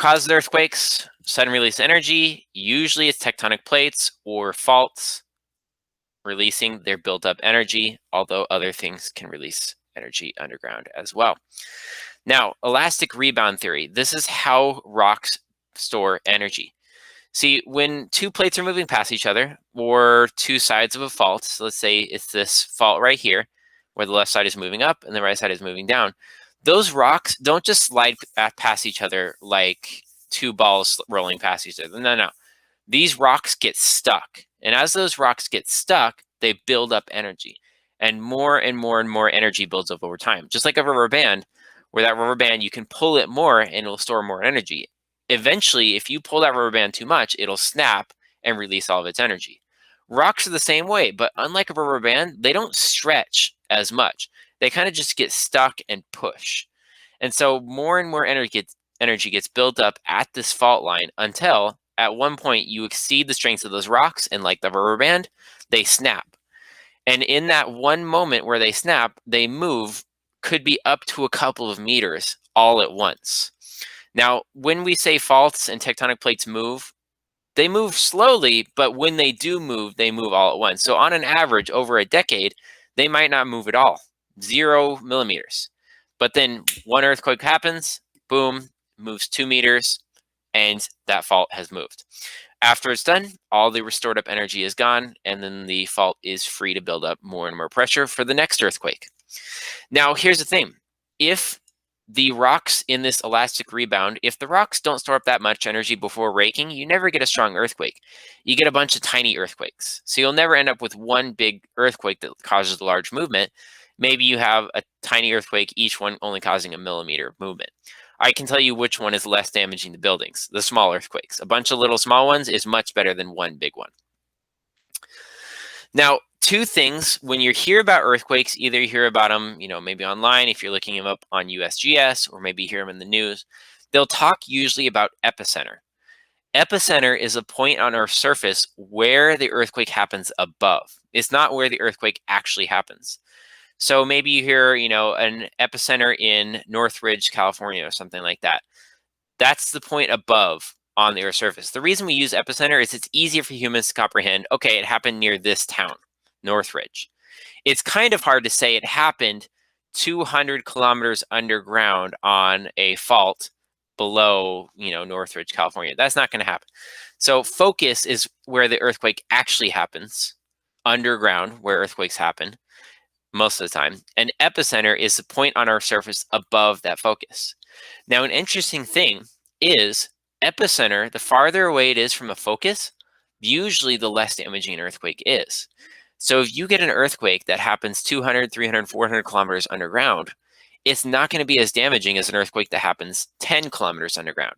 causes earthquakes, sudden release energy. Usually it's tectonic plates or faults releasing their built up energy, although other things can release energy underground as well. Now, elastic rebound theory. This is how rocks store energy. See, when two plates are moving past each other or two sides of a fault, so let's say it's this fault right here, where the left side is moving up and the right side is moving down, those rocks don't just slide past each other like two balls rolling past each other. No. These rocks get stuck. And as those rocks get stuck, they build up energy. And more and more energy builds up over time. Just like a rubber band, where that rubber band, you can pull it more and it'll store more energy. Eventually, if you pull that rubber band too much, it'll snap and release all of its energy. Rocks are the same way, but unlike a rubber band, they don't stretch as much. They kind of just get stuck and push. And so more and more energy gets built up at this fault line until at one point you exceed the strength of those rocks, and like the rubber band, they snap. And in that one moment where they snap, they move, could be up to a couple of meters all at once. Now, when we say faults and tectonic plates move, they move slowly, but when they do move, they move all at once. So on an average, over a decade, they might not move at all, 0 millimeters. But then one earthquake happens, boom, moves 2 meters, and that fault has moved. After it's done, all the restored up energy is gone, and then the fault is free to build up more and more pressure for the next earthquake. Now, here's the thing. If the rocks in this elastic rebound, if the rocks don't store up that much energy before raking, you never get a strong earthquake. You get a bunch of tiny earthquakes. So you'll never end up with one big earthquake that causes a large movement. Maybe you have a tiny earthquake, each one only causing a millimeter of movement. I can tell you which one is less damaging to buildings, the small earthquakes. A bunch of little small ones is much better than one big one. Now, two things, when you hear about earthquakes, either you hear about them, maybe online if you're looking them up on USGS, or maybe you hear them in the news, they'll talk usually about epicenter. Epicenter is a point on Earth's surface where the earthquake happens above. It's not where the earthquake actually happens. So maybe you hear, an epicenter in Northridge, California, or something like that. That's the point above on the Earth's surface. The reason we use epicenter is it's easier for humans to comprehend, okay, it happened near this town, Northridge. It's kind of hard to say it happened 200 kilometers underground on a fault below, Northridge, California. That's not going to happen. So focus is where the earthquake actually happens, underground, where earthquakes happen most of the time. And epicenter is the point on our surface above that focus. Now, an interesting thing is epicenter, the farther away it is from a focus, usually the less damaging an earthquake is. So if you get an earthquake that happens 200, 300, 400 kilometers underground, it's not going to be as damaging as an earthquake that happens 10 kilometers underground.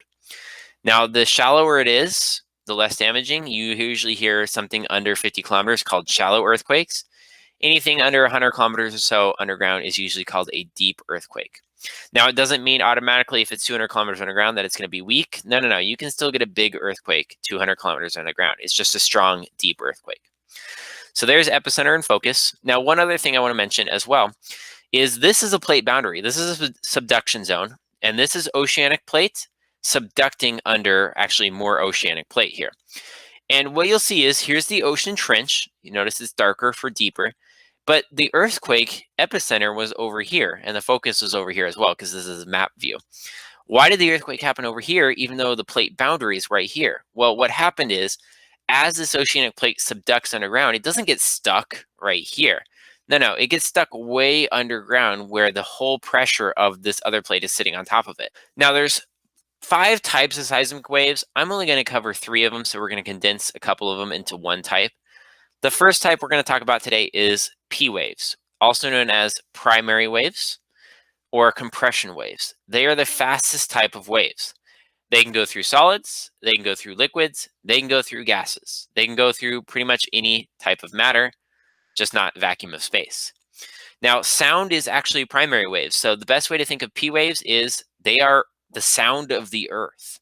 Now, the shallower it is, the less damaging. You usually hear something under 50 kilometers called shallow earthquakes. Anything under 100 kilometers or so underground is usually called a deep earthquake. Now, it doesn't mean automatically if it's 200 kilometers underground that it's going to be weak. No. You can still get a big earthquake 200 kilometers underground. It's just a strong, deep earthquake. So there's epicenter and focus. Now, one other thing I want to mention as well is this is a plate boundary. This is a subduction zone, and this is oceanic plate subducting under actually more oceanic plate here. And what you'll see is here's the ocean trench. You notice it's darker for deeper. But the earthquake epicenter was over here, and the focus was over here as well, because this is a map view. Why did the earthquake happen over here, even though the plate boundary is right here? Well, what happened is, as this oceanic plate subducts underground, it doesn't get stuck right here. No, it gets stuck way underground where the whole pressure of this other plate is sitting on top of it. Now, there's 5 types of seismic waves. I'm only going to cover 3 of them, so we're going to condense a couple of them into one type. The first type we're going to talk about today is P waves, also known as primary waves or compression waves. They are the fastest type of waves. They can go through solids, they can go through liquids, they can go through gases. They can go through pretty much any type of matter, just not vacuum of space. Now, sound is actually primary waves. So the best way to think of P waves is they are the sound of the earth.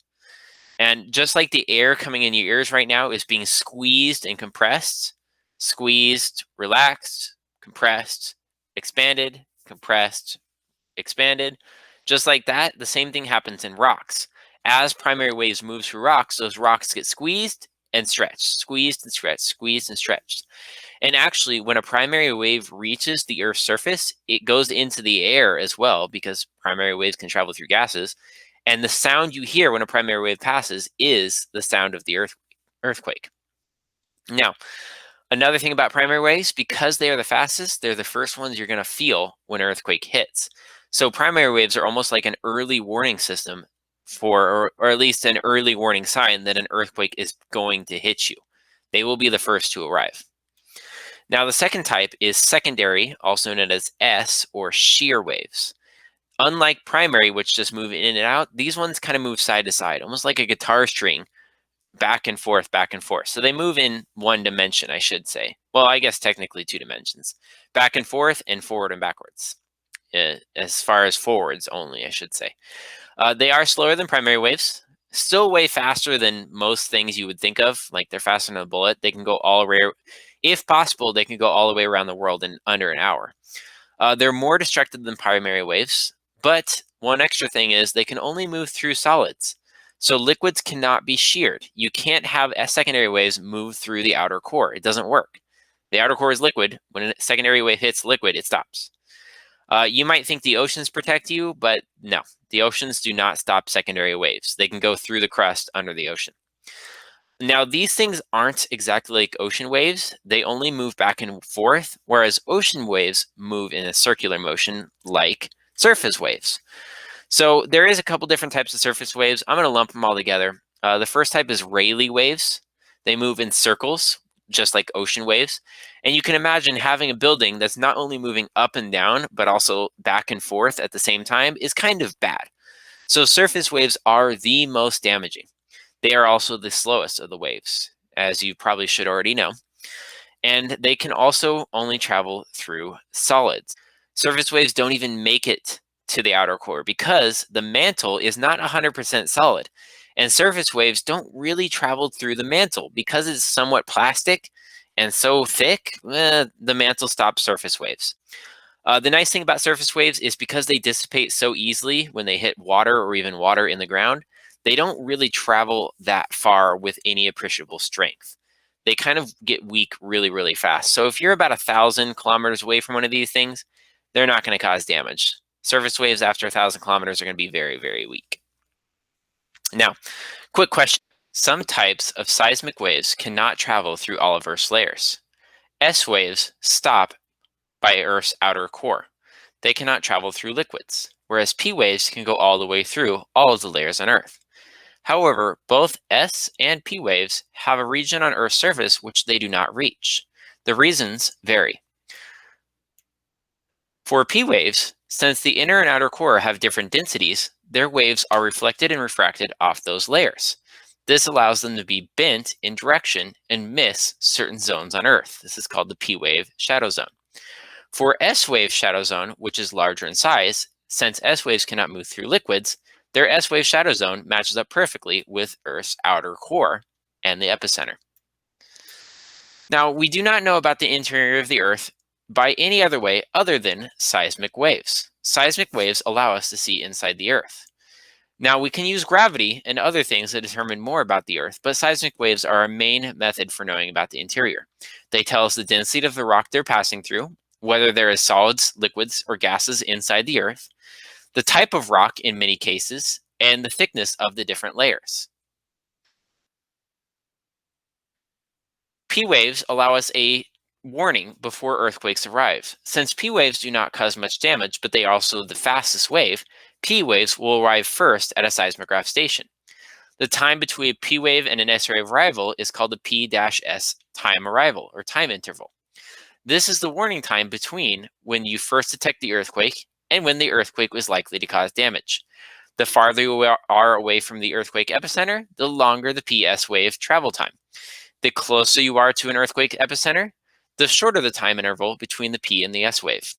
And just like the air coming in your ears right now is being squeezed and compressed, squeezed, relaxed, compressed, expanded, compressed, expanded. Just like that, the same thing happens in rocks. As primary waves move through rocks, those rocks get squeezed and stretched, squeezed and stretched. And actually, when a primary wave reaches the Earth's surface, it goes into the air as well because primary waves can travel through gases. And the sound you hear when a primary wave passes is the sound of the earthquake. Now, another thing about primary waves, because they are the fastest, they're the first ones you're going to feel when an earthquake hits. So primary waves are almost like an early warning system or at least an early warning sign that an earthquake is going to hit you. They will be the first to arrive. Now, the second type is secondary, also known as S or shear waves. Unlike primary, which just move in and out, these ones kind of move side to side, almost like a guitar string, back and forth, back and forth. So they move in one dimension, I should say. Well, I guess technically two dimensions, back and forth and forward and backwards. As far as forwards only, I should say. They are slower than primary waves, still way faster than most things you would think of. Like they're faster than a bullet. They can go all the way, if possible, they can go all the way around the world in under an hour. They're more destructive than primary waves, but one extra thing is they can only move through solids. So liquids cannot be sheared. You can't have secondary waves move through the outer core. It doesn't work. The outer core is liquid. When a secondary wave hits liquid, it stops. You might think the oceans protect you, but no, the oceans do not stop secondary waves. They can go through the crust under the ocean. Now, these things aren't exactly like ocean waves. They only move back and forth, whereas ocean waves move in a circular motion like surface waves. So there is a couple different types of surface waves. I'm going to lump them all together. The first type is Rayleigh waves. They move in circles, just like ocean waves. And you can imagine having a building that's not only moving up and down, but also back and forth at the same time is kind of bad. So surface waves are the most damaging. They are also the slowest of the waves, as you probably should already know. And they can also only travel through solids. Surface waves don't even make it to the outer core because the mantle is not 100% solid. And surface waves don't really travel through the mantle because it's somewhat plastic and so thick, the mantle stops surface waves. The nice thing about surface waves is because they dissipate so easily when they hit water or even water in the ground, they don't really travel that far with any appreciable strength. They kind of get weak really, really fast. So if you're about 1,000 kilometers away from one of these things, they're not going to cause damage. Surface waves after 1,000 kilometers are going to be very, very weak. Now, quick question. Some types of seismic waves cannot travel through all of Earth's layers. S waves stop by Earth's outer core. They cannot travel through liquids, whereas P waves can go all the way through all of the layers on Earth. However, both S and P waves have a region on Earth's surface which they do not reach. The reasons vary. For P waves, since the inner and outer core have different densities, their waves are reflected and refracted off those layers. This allows them to be bent in direction and miss certain zones on Earth. This is called the P wave shadow zone. For S wave shadow zone, which is larger in size, since S waves cannot move through liquids, their S wave shadow zone matches up perfectly with Earth's outer core and the epicenter. Now, we do not know about the interior of the Earth by any other way other than seismic waves. Seismic waves allow us to see inside the Earth. Now, we can use gravity and other things to determine more about the Earth, but seismic waves are our main method for knowing about the interior. They tell us the density of the rock they're passing through, whether there is solids, liquids, or gases inside the Earth, the type of rock in many cases, and the thickness of the different layers. P waves allow us a warning before earthquakes arrive. Since P waves do not cause much damage, but they are also the fastest wave, P waves will arrive first at a seismograph station. The time between a P wave and an S wave arrival is called the P-S time arrival, or time interval. This is the warning time between when you first detect the earthquake and when the earthquake was likely to cause damage. The farther you are away from the earthquake epicenter, the longer the PS wave travel time. The closer you are to an earthquake epicenter, the shorter the time interval between the P and the S wave.